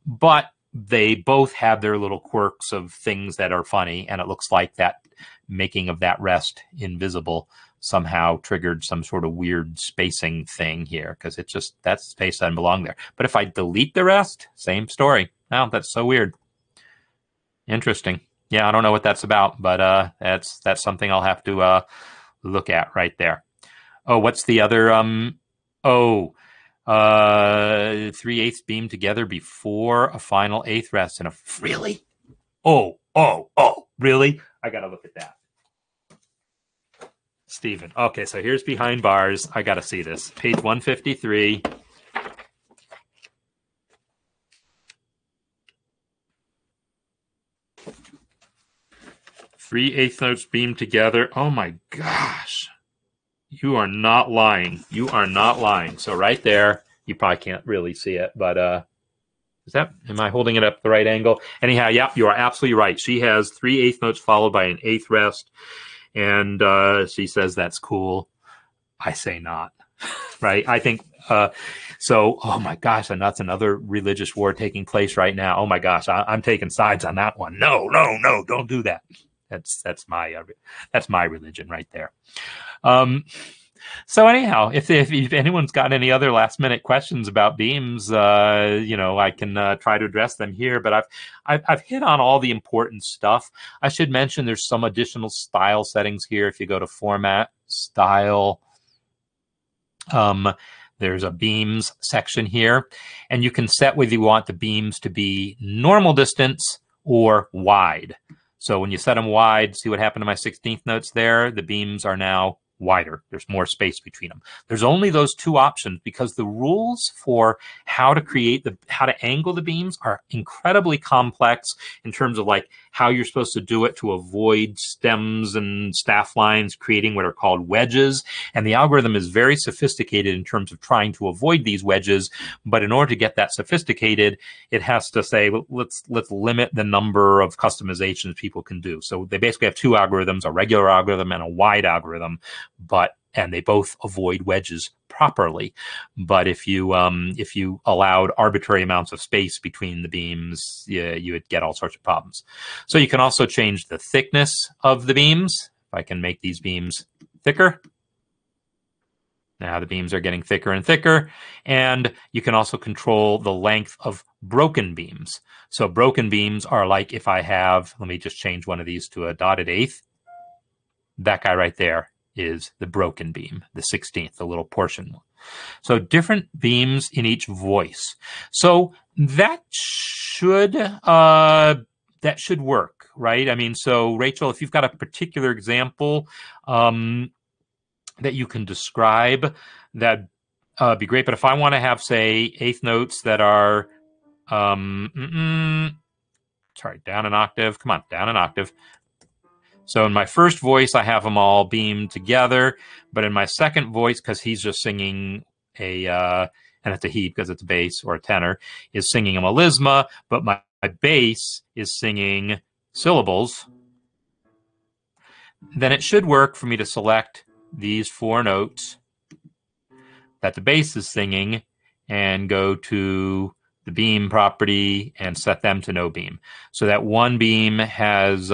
but they both have their little quirks of things that are funny, and it looks like that making of that rest invisible somehow triggered some sort of weird spacing thing here, because it's just, that's space doesn't belong there. But if I delete the rest, same story. Wow, that's so weird. Interesting. Yeah, I don't know what that's about, but that's something I'll have to look at right there. Oh, what's the other 3/8 beam together before a final eighth rest and really? Oh, really? I gotta look at that. Stephen. Okay, so here's behind bars. I got to see this. Page 153. 3/8 notes beamed together. Oh my gosh. You are not lying. You are not lying. So right there, you probably can't really see it, but am I holding it up the right angle? Anyhow, yeah, you are absolutely right. She has 3/8 notes followed by an eighth rest. And she says that's cool. I say not, right? I think so. Oh my gosh, and that's another religious war taking place right now. Oh my gosh, I'm taking sides on that one. No, don't do that. That's my religion right there. So anyhow, if anyone's got any other last minute questions about beams, I can try to address them here. But I've hit on all the important stuff. I should mention there's some additional style settings here. If you go to Format, Style, there's a beams section here, and you can set whether you want the beams to be normal distance or wide. So when you set them wide, see what happened to my 16th notes there? The beams are now wider. There's more space between them. There's only those two options because the rules for how to angle the beams are incredibly complex in terms of like how you're supposed to do it to avoid stems and staff lines creating what are called wedges. And the algorithm is very sophisticated in terms of trying to avoid these wedges. But in order to get that sophisticated, it has to say, well, let's limit the number of customizations people can do. So they basically have two algorithms, a regular algorithm and a wide algorithm. And they both avoid wedges properly. But if you allowed arbitrary amounts of space between the beams, you would get all sorts of problems. So you can also change the thickness of the beams. If I can make these beams thicker. Now the beams are getting thicker and thicker. And you can also control the length of broken beams. So broken beams are like if I have, let me just change one of these to a dotted eighth. That guy right there is the broken beam, the 16th, the little portion. So different beams in each voice. So that should work, right? I mean, so Rachel, if you've got a particular example that you can describe, that'd be great. But if I want to have, say, eighth notes that are, down an octave. Come on, down an octave. So in my first voice, I have them all beamed together. But in my second voice, because he's just singing and it's a he because it's a bass or a tenor, is singing a melisma. But my bass is singing syllables. Then it should work for me to select these four notes that the bass is singing and go to the beam property and set them to no beam. So that one beam has...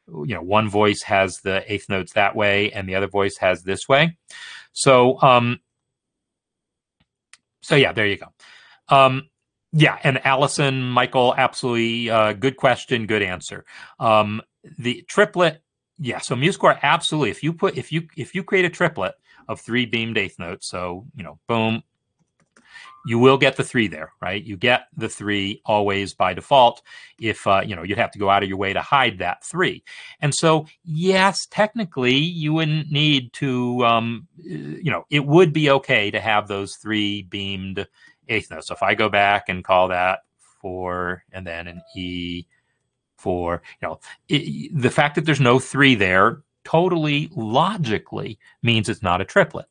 one voice has the eighth notes that way, and the other voice has this way. So yeah, there you go. And Allison, Michael, absolutely good question, good answer. The triplet, yeah. So MuseScore, absolutely. If you create a triplet of three beamed eighth notes, so boom. You will get the three there, right? You get the three always by default. If, you'd have to go out of your way to hide that three. And so, yes, technically you wouldn't need to, it would be okay to have those three beamed eighth notes. So if I go back and call that 4 and then an E 4, the fact that there's no three there totally logically means it's not a triplet.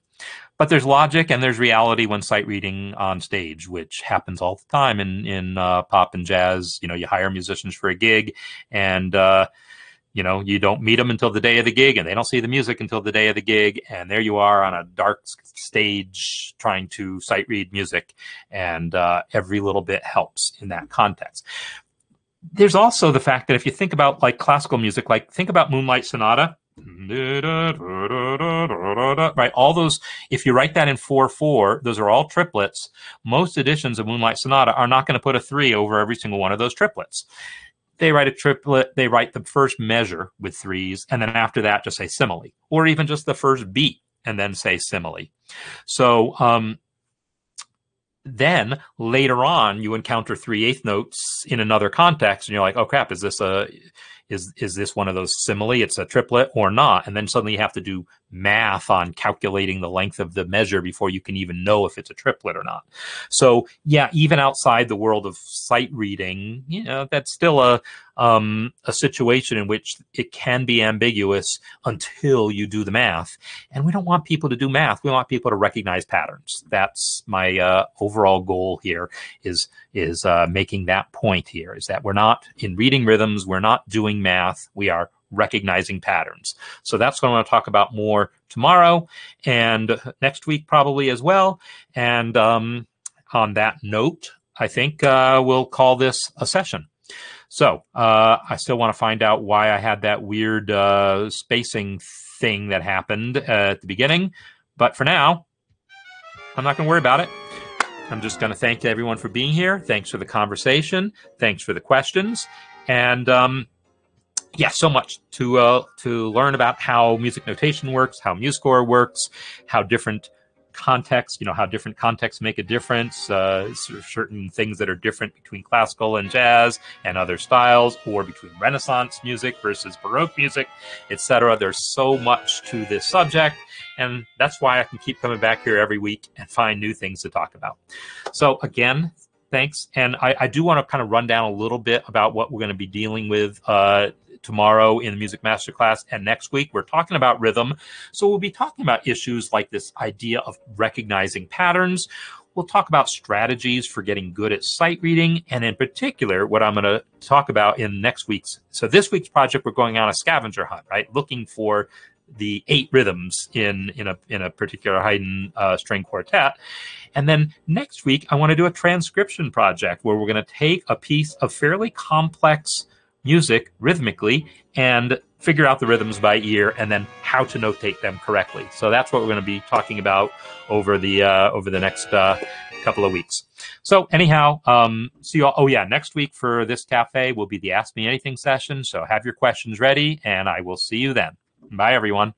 But there's logic and there's reality when sight reading on stage, which happens all the time in pop and jazz. You hire musicians for a gig and, you don't meet them until the day of the gig and they don't see the music until the day of the gig. And there you are on a dark stage trying to sight read music. And every little bit helps in that context. There's also the fact that if you think about like classical music, like think about Moonlight Sonata. Right, all those, if you write that in 4/4, those are all triplets. Most editions of Moonlight Sonata are not going to put a 3 over every single one of those triplets. They write a triplet, they write the first measure with 3s, and then after that just say simile, or even just the first beat and then say simile. So then later on you encounter 3/8 notes in another context and you're like, oh crap, is this one of those simile? It's a triplet or not? And then suddenly you have to do math on calculating the length of the measure before you can even know if it's a triplet or not. So yeah, even outside the world of sight reading, that's still a situation in which it can be ambiguous until you do the math. And we don't want people to do math. We want people to recognize patterns. That's my overall goal here is making that point here, is that we're not in reading rhythms, we're not doing math, we are recognizing patterns. So that's what I want to talk about more tomorrow and next week probably as well. And on that note, I think we'll call this a session. So I still want to find out why I had that weird spacing thing that happened at the beginning, But for now, I'm not going to worry about it. I'm just going to thank everyone for being here. Thanks for the conversation. Thanks for the questions. And yeah, so much to learn about how music notation works, how MuseScore works, how different contexts, how different contexts make a difference, certain things that are different between classical and jazz and other styles, or between Renaissance music versus Baroque music, etc. There's so much to this subject, and that's why I can keep coming back here every week and find new things to talk about. So again, thanks. And I do want to kind of run down a little bit about what we're going to be dealing with tomorrow in the Music Masterclass, and next week we're talking about rhythm. So we'll be talking about issues like this idea of recognizing patterns. We'll talk about strategies for getting good at sight reading, and in particular, what I'm going to talk about in next week's. So this week's project, we're going on a scavenger hunt, right? Looking for the 8 rhythms in a particular Haydn string quartet. And then next week, I want to do a transcription project where we're going to take a piece of fairly complex music rhythmically and figure out the rhythms by ear and then how to notate them correctly. So that's what we're going to be talking about over the next couple of weeks. So anyhow, see you all. Oh yeah, next week for this cafe will be the Ask Me Anything session. So have your questions ready, and I will see you then. Bye, everyone.